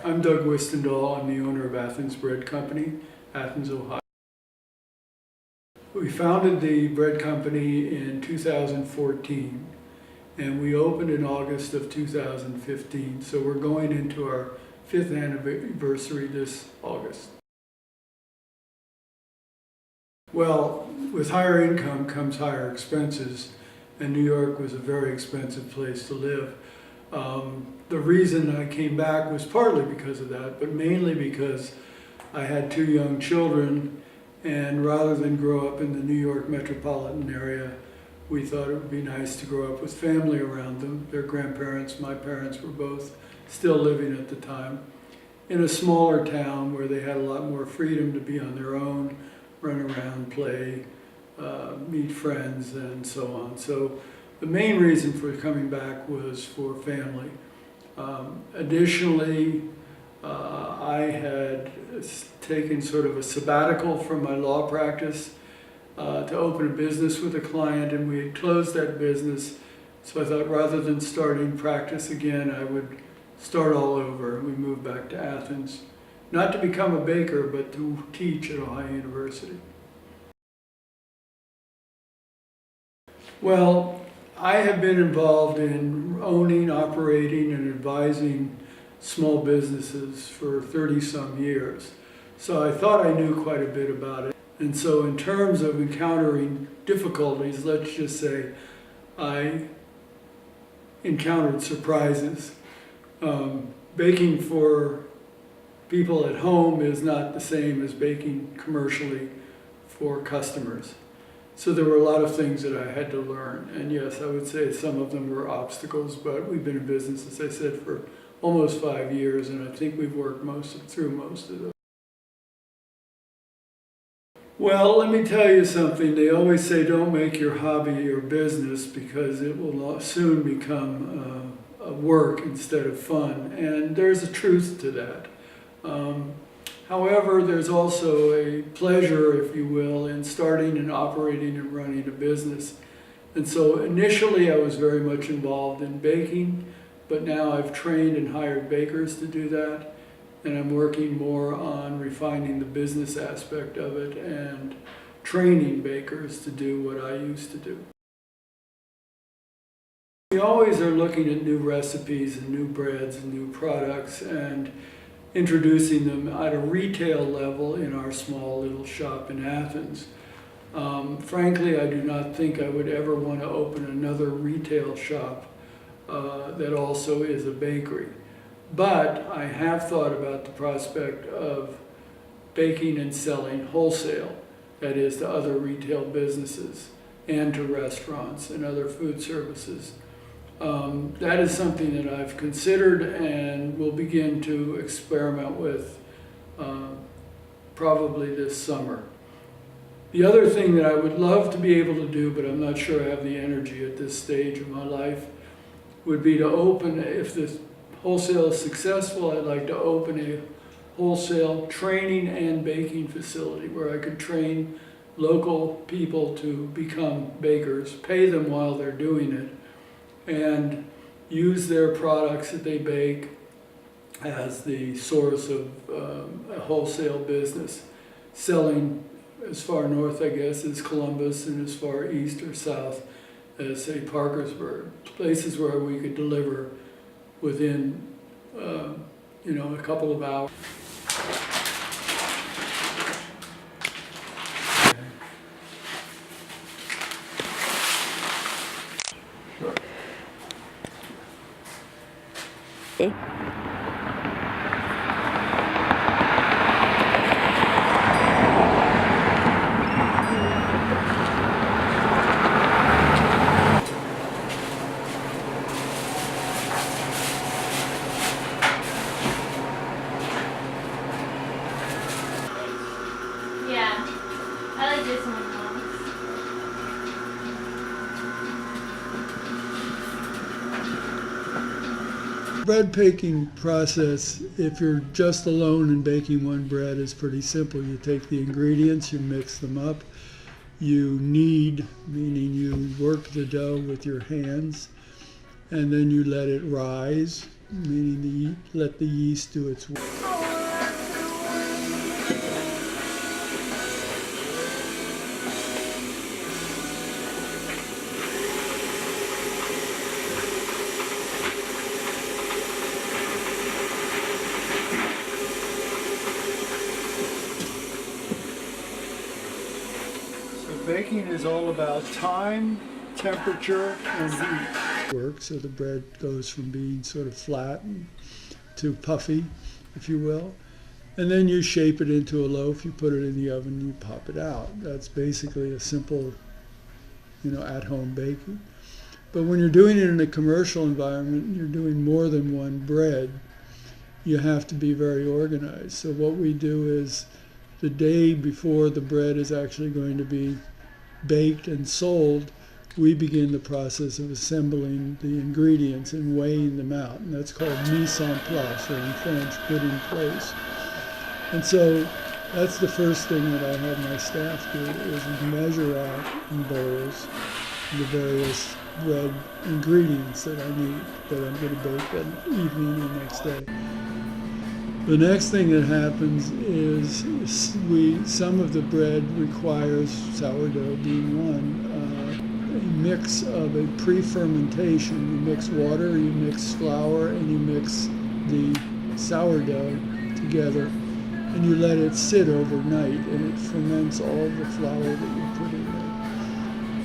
I'm Doug Wistendahl. I'm the owner of Athens Bread Company, Athens, Ohio. We founded the bread company in 2014 and we opened in August of 2015. So we're going into our 5th anniversary this August. Well, with higher income comes higher expenses, and New York was a very expensive place to live. The reason I came back was partly because of that, but mainly because I had 2 young children, and rather than grow up in the New York metropolitan area, we thought it would be nice to grow up with family around them. Their grandparents, my parents were both still living at the time, in a smaller town where they had a lot more freedom to be on their own, run around, play, meet friends, and so on. So the main reason for coming back was for family. Additionally, I had taken sort of a sabbatical from my law practice to open a business with a client, and we had closed that business. So I thought rather than starting practice again, I would start all over. And we moved back to Athens, not to become a baker, but to teach at Ohio University. Well, I have been involved in owning, operating, and advising small businesses for 30-some years. So I thought I knew quite a bit about it. And so in terms of encountering difficulties, let's just say I encountered surprises. Baking for people at home is not the same as baking commercially for customers. So there were a lot of things that I had to learn. And yes, I would say some of them were obstacles, but we've been in business, as I said, for almost 5 years, and I think we've worked through most of those. Well, let me tell you something. They always say don't make your hobby your business because it will soon become a work instead of fun. And there's a truth to that. However, there's also a pleasure, if you will, in starting and operating and running a business. And so initially I was very much involved in baking, but now I've trained and hired bakers to do that. And I'm working more on refining the business aspect of it and training bakers to do what I used to do. We always are looking at new recipes and new breads and new products and introducing them at a retail level in our small little shop in Athens. Frankly, I do not think I would ever want to open another retail shop that also is a bakery. But I have thought about the prospect of baking and selling wholesale, that is to other retail businesses and to restaurants and other food services. That is something that I've considered and will begin to experiment with probably this summer. The other thing that I would love to be able to do, but I'm not sure I have the energy at this stage of my life, would be to open, if this wholesale is successful, I'd like to open a wholesale training and baking facility where I could train local people to become bakers, pay them while they're doing it, and use their products that they bake as the source of a wholesale business, selling as far north, I guess, as Columbus and as far east or south as, say, Parkersburg, places where we could deliver within, a couple of hours. Sure. Okay. Yeah, I like this one. Bread baking process, if you're just alone and baking one bread, is pretty simple. You take the ingredients, you mix them up, you knead, meaning you work the dough with your hands, and then you let it rise, meaning let the yeast do its work. Baking is all about time, temperature, and heat. Work, so the bread goes from being sort of flat to puffy, if you will. And then you shape it into a loaf, you put it in the oven, you pop it out. That's basically a simple, at-home baking. But when you're doing it in a commercial environment, you're doing more than one bread, you have to be very organized. So what we do is the day before the bread is actually going to be baked and sold, we begin the process of assembling the ingredients and weighing them out. And that's called mise en place, or in French, put in place. And so that's the first thing that I have my staff do, is measure out in bowls the various bread ingredients that I need, that I'm going to bake that evening or next day. The next thing that happens is some of the bread requires, sourdough being one, a mix of a pre-fermentation. You mix water, you mix flour, and you mix the sourdough together, and you let it sit overnight, and it ferments all the flour that you put in there.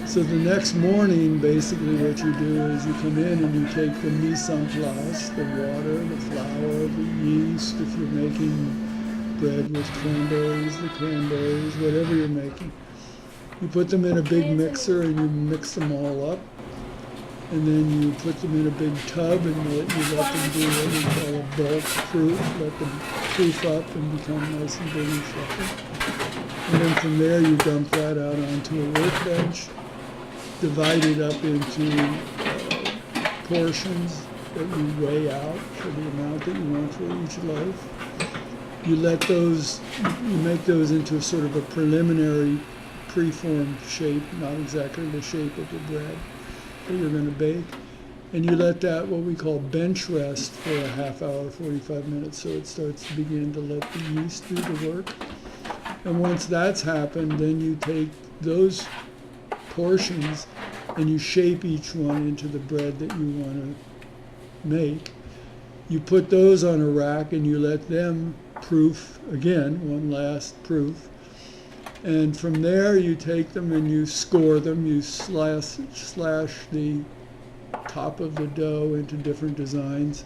So the next morning, basically what you do is you come in and you take the mise en place, the water, the flour, the yeast, if you're making bread with cranberries, the cranberries, whatever you're making. You put them in a big mixer and you mix them all up. And then you put them in a big tub and you let them do what we call a bulk proof, let them proof up and become nice and big and fluffy. And then from there you dump that out onto a workbench, divide it up into portions that you weigh out for the amount that you want for each loaf. You make those into a sort of a preliminary preformed shape, not exactly the shape of the bread that you're going to bake. And you let that, what we call bench rest, for a half hour, 45 minutes, so it starts to begin to let the yeast do the work. And once that's happened, then you take those portions and you shape each one into the bread that you want to make. You put those on a rack and you let them proof, again, one last proof. And from there you take them and you score them, you slash the top of the dough into different designs.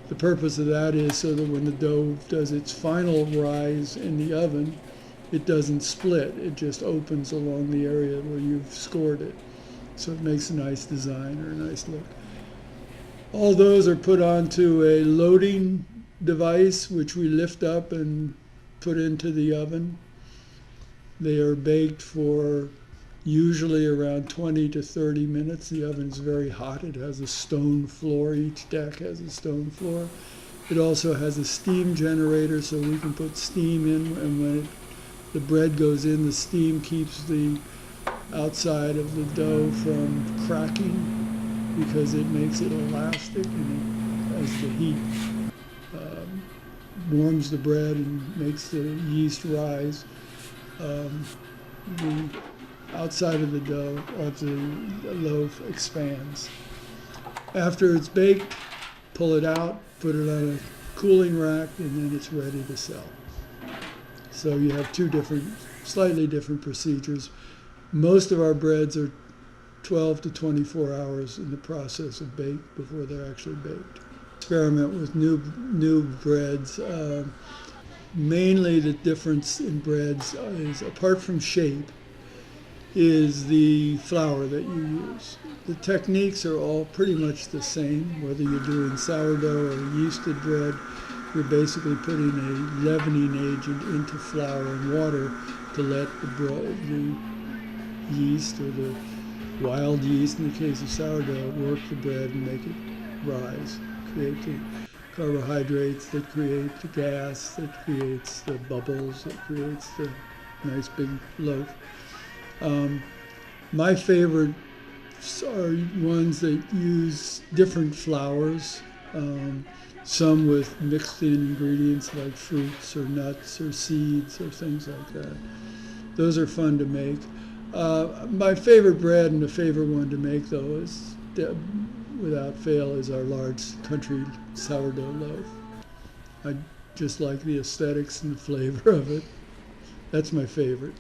The purpose of that is so that when the dough does its final rise in the oven, it doesn't split, it just opens along the area where you've scored it. So it makes a nice design or a nice look. All those are put onto a loading device, which we lift up and put into the oven. They are baked for usually around 20 to 30 minutes. The oven is very hot. It has a stone floor. Each deck has a stone floor. It also has a steam generator, so we can put steam in, and when the bread goes in, the steam keeps the outside of the dough from cracking because it makes it elastic, and as the heat warms the bread and makes the yeast rise, the outside of the dough, of the loaf, expands. After it's baked, pull it out, put it on a cooling rack, and then it's ready to sell. So you have two slightly different procedures. Most of our breads are 12 to 24 hours in the process of bake before they're actually baked. Experiment with new breads. Mainly the difference in breads is, apart from shape, is the flour that you use. The techniques are all pretty much the same, whether you're doing sourdough or yeasted bread. You're basically putting a leavening agent into flour and water to let the yeast, or the wild yeast in the case of sourdough, work the bread and make it rise, create the carbohydrates that create the gas, that creates the bubbles, that creates the nice big loaf. My favorite are ones that use different flours. some with mixed in ingredients like fruits or nuts or seeds or things like that. Those are fun to make. My favorite bread and the favorite one to make, though, is without fail, is our large country sourdough loaf. I just like the aesthetics and the flavor of it. That's my favorite.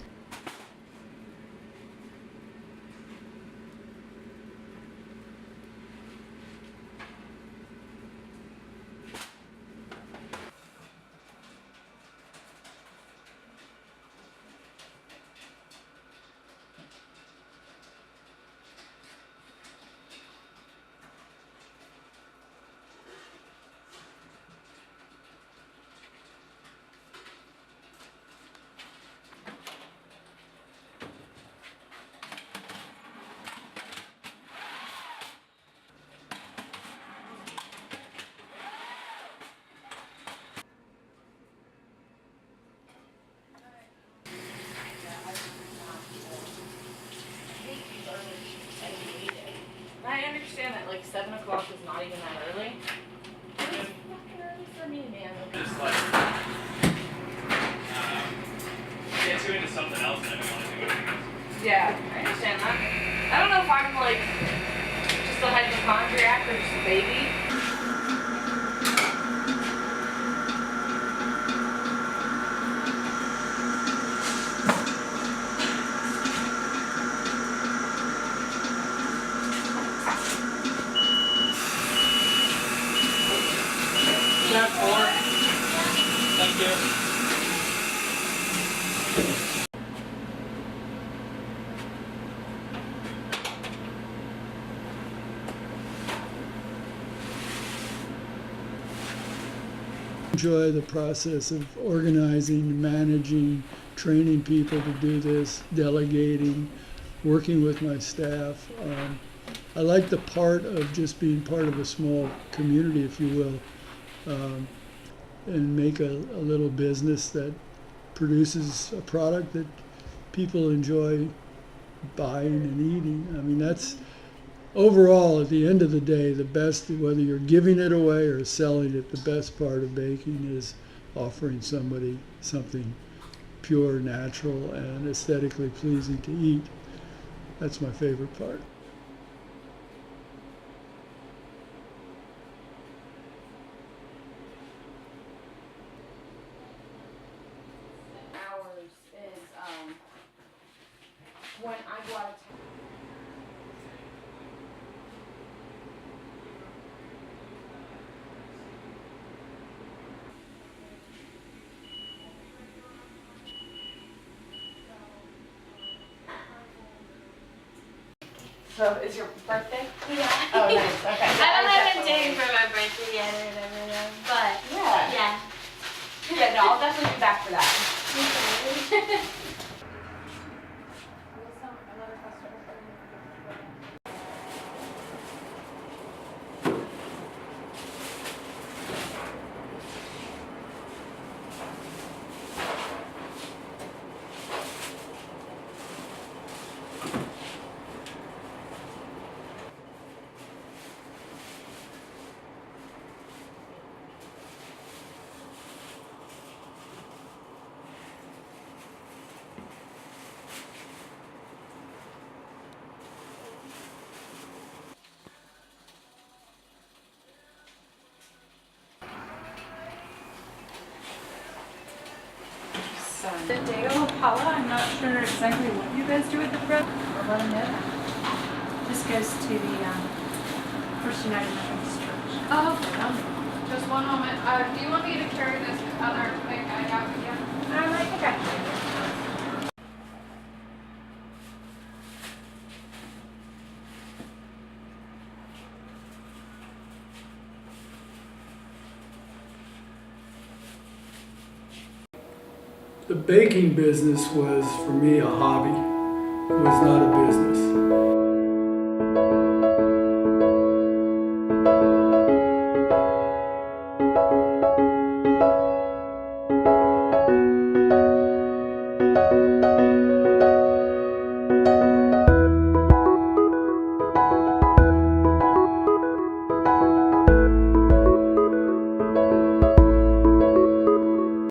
I understand that like 7 o'clock is not even that early. It's fucking early for me, man. Just like get too into something else and I don't want to do anything else. Yeah, I understand that. I don't know if I'm like just a hypochondriac or just a baby. Chef 4. Thank you. Enjoy the process of organizing, managing, training people to do this, delegating, working with my staff. I like the part of just being part of a small community, if you will, and make a little business that produces a product that people enjoy buying and eating. I mean, that's overall, at the end of the day, the best, whether you're giving it away or selling it, the best part of baking is offering somebody something pure, natural, and aesthetically pleasing to eat. That's my favorite part. Hours is when I go out of town. So, is your birthday? Yeah. Oh, nice. Okay. I don't have a definitely- day for my birthday yet or whatever, though, but Yeah. yeah. Yeah, no, I'll definitely be back for that. The Deo Apollo, I'm not sure exactly what you guys do with the bread. I'll let them know. This goes to the First United Methodist Church. Oh, okay. Just one moment. Do you want me to carry this other thing I got again? Okay. The baking business was, for me, a hobby. It was not a business.